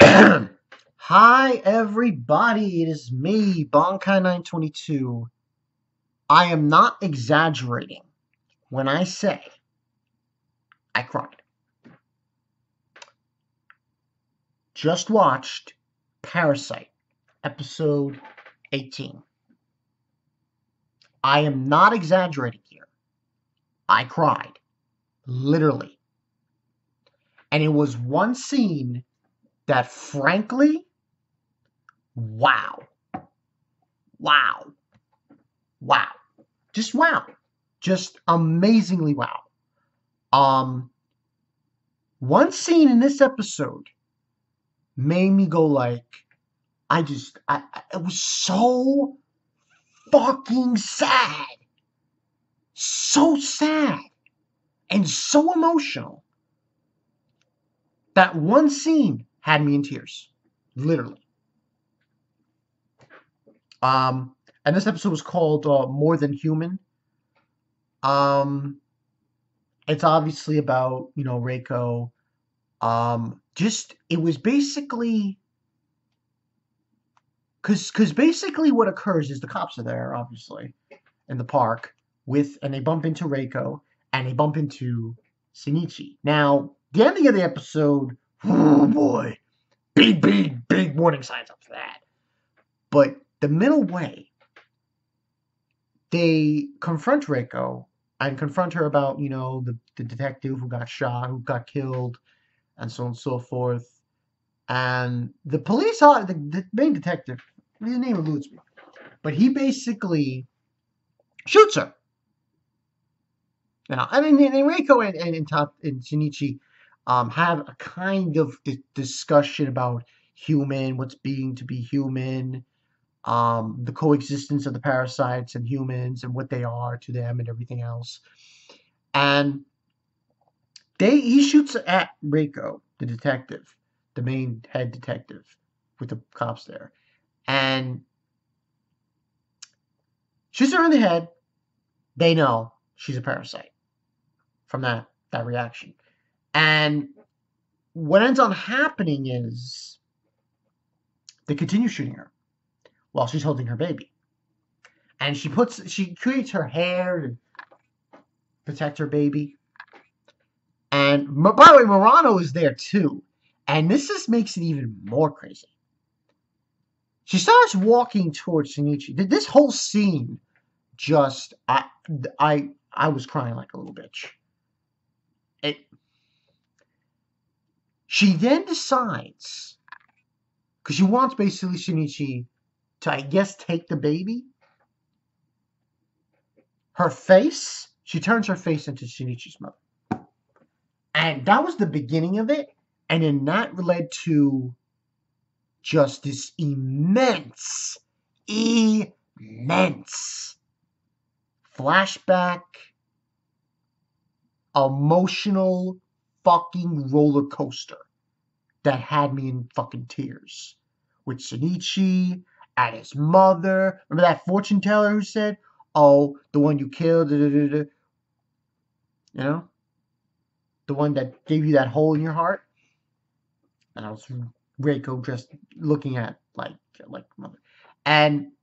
Hi, everybody. It is me, Bonkai922. I am not exaggerating when I say I cried. Just watched Parasyte, episode 18. I am not exaggerating here. I cried. Literally. And it was one scene that, frankly, wow. Wow. Wow. Just wow. Just amazingly wow. Um, One scene in this episode made me go like, it was so fucking sad. So sad and so emotional. That one scene had me in tears. Literally. And this episode was called More Than Human. Um, it's obviously about, Reiko. It was basically because basically what occurs is the cops are there, obviously, in the park and they bump into Reiko and they bump into Shinichi. Now, the ending of the episode, oh boy, big warning signs up for that. But the middle way, they confront Reiko and confront her about, the detective who got shot, who got killed, and so on and so forth. And the police, the main detective, his name eludes me, but he basically shoots her. I mean, Reiko and Shinichi have a kind of discussion about what's being to be human, the coexistence of the parasites and humans and what they are to them and everything else. And he shoots at Reiko, the detective, the main head detective with the cops there, and shoots her in the head. They know she's a parasite from that reaction. And what ends up happening is they continue shooting her while she's holding her baby. And she creates her hair to protect her baby. And by the way, Murano is there too. And this just makes it even more crazy. She starts walking towards Shinichi. This whole scene just I was crying like a little bitch. It She then decides, because she wants basically Shinichi to, I guess, take the baby. She turns her face into Shinichi's mother. And that was the beginning of it. And then that led to just this immense flashback, emotional fucking roller coaster that had me in fucking tears. With Shinichi and his mother. Remember that fortune teller who said, "Oh, the one you killed," you know? The one that gave you that hole in your heart? And I was Reiko just looking at like mother. And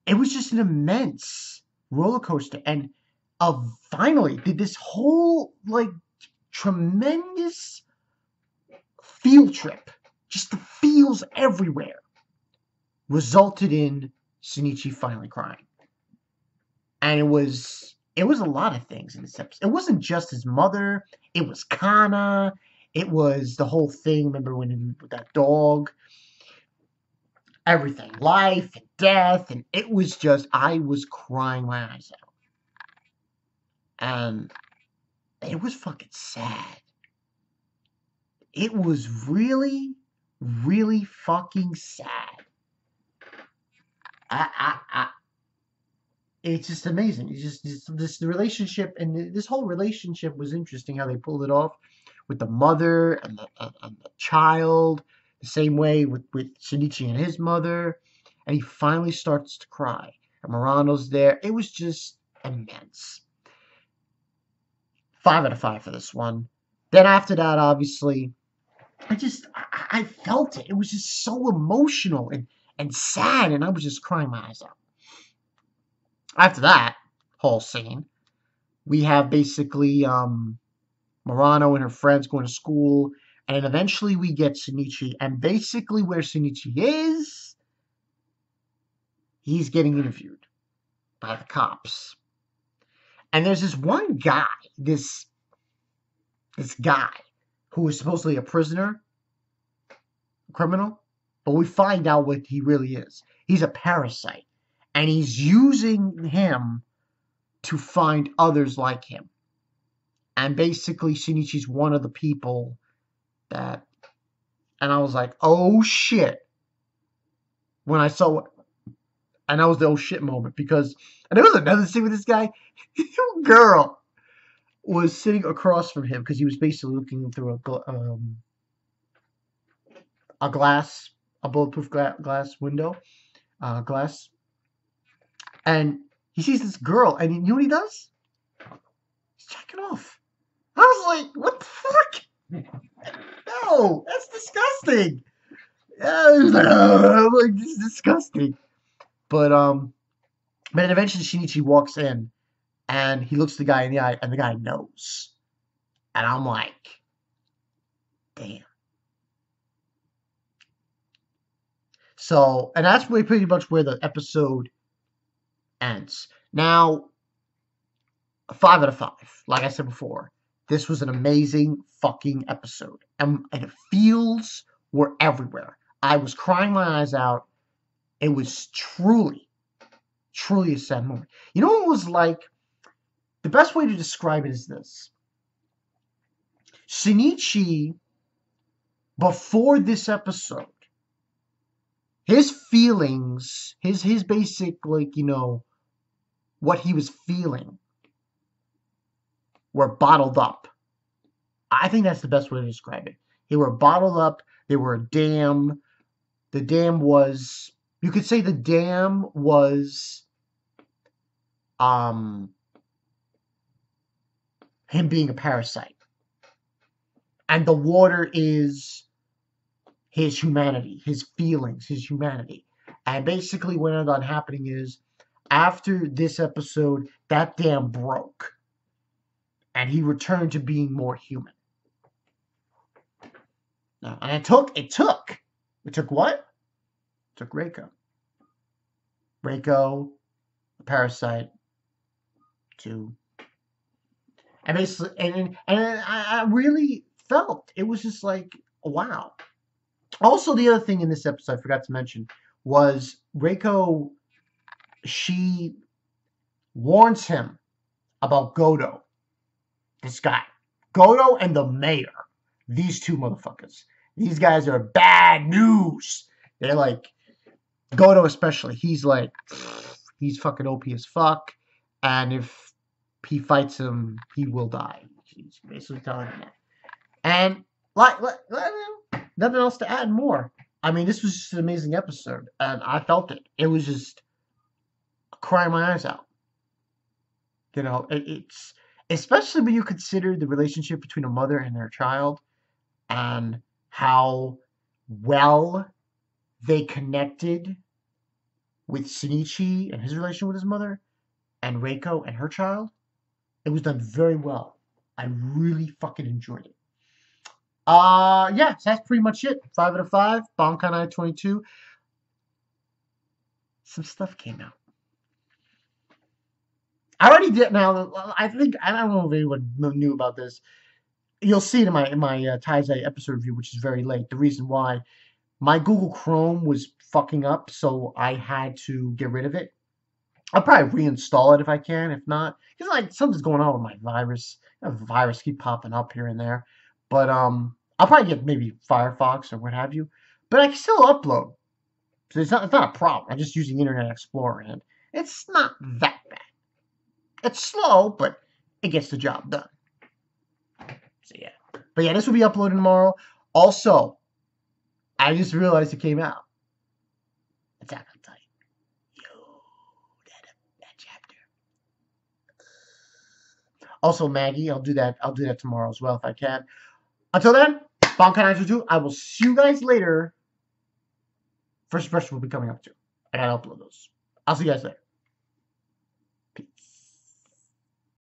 it was just an immense roller coaster. And finally did this whole like tremendous field trip, just the feels everywhere, resulted in Shinichi finally crying. And it was a lot of things in this episode. It wasn't just his mother, it was Kana, it was the whole thing, remember when with that dog, everything, life and death, and it was just I was crying my eyes out. And it was fucking sad. It was really, really fucking sad. I it's just amazing. It's just this relationship, and this whole relationship was interesting how they pulled it off with the mother and the child, the same way with Shinichi and his mother, and he finally starts to cry. And Murano's there. It was just immense. 5 out of 5 for this one. Then after that, obviously, I felt it. It was just so emotional and sad, and I was just crying my eyes out. After that whole scene, we have basically Murano and her friends going to school, and then eventually we get Shinichi, and basically where Shinichi is, he's getting interviewed by the cops. And there's this one guy, this guy, who is supposedly a prisoner, a criminal, but we find out what he really is. He's a parasite, and he's using him to find others like him. And basically, Shinichi's one of the people that, and I was like, oh shit, when I saw it. And that was the oh shit moment, because, and there was another scene with this guy, girl was sitting across from him, because he was basically looking through a glass, a bulletproof glass window, glass, and he sees this girl, and you know what he does? He's checking off. I was like, what the fuck? No, that's disgusting. Yeah, he was like, oh, like, this is disgusting. But then eventually Shinichi walks in, and he looks the guy in the eye, and the guy knows. And I'm like, damn. So, and that's really pretty much where the episode ends. Now, 5 out of 5. Like I said before, this was an amazing fucking episode. And the feels were everywhere. I was crying my eyes out. It was truly a sad moment. You know what it was like? The best way to describe it is this. Shinichi, before this episode, his feelings, his basic, like, you know, what he was feeling were bottled up. I think that's the best way to describe it. They were bottled up. They were a dam. The dam was, you could say the dam was him being a parasite. And the water is his humanity, his feelings, his humanity. And basically what ended up happening is, after this episode, that dam broke. And he returned to being more human. Now, and it took what? It took Reiko. Reiko, the parasite, to, and basically, and I really felt, it was just like, wow. Also, the other thing in this episode I forgot to mention was Reiko, she warns him about Godo. This guy. Godo and the mayor. These two motherfuckers. These guys are bad news. They're like, Godo especially, he's like, he's fucking OP as fuck. And if he fights him, he will die. He's basically telling him that. And nothing else to add more. I mean, this was just an amazing episode, and I felt it. It was just crying my eyes out. You know, it's, especially when you consider the relationship between a mother and their child, and how well they connected with Shinichi and his relation with his mother, and Reiko and her child. It was done very well. I really fucking enjoyed it. Yeah, so that's pretty much it. 5 out of 5. Bankai 22. Some stuff came out. I already did. Now, I think, I don't know if anyone knew about this. You'll see it in my Taizai episode review, which is very late. The reason why, my Google Chrome was fucking up, so I had to get rid of it. I'll probably reinstall it if I can. If not, because like something's going on with my virus. The virus keep popping up here and there. But I'll probably get maybe Firefox or what have you. But I can still upload. So it's not a problem. I'm just using Internet Explorer, and it's not that bad. It's slow, but it gets the job done. So yeah. But yeah, this will be uploaded tomorrow. Also, I just realized it came out. Attack on Titan. Yo, that chapter. Also, Maggie, I'll do that tomorrow as well if I can. Until then, Bankai 922, I will see you guys later. First impression will be coming up too. And I'll upload those. I'll see you guys later.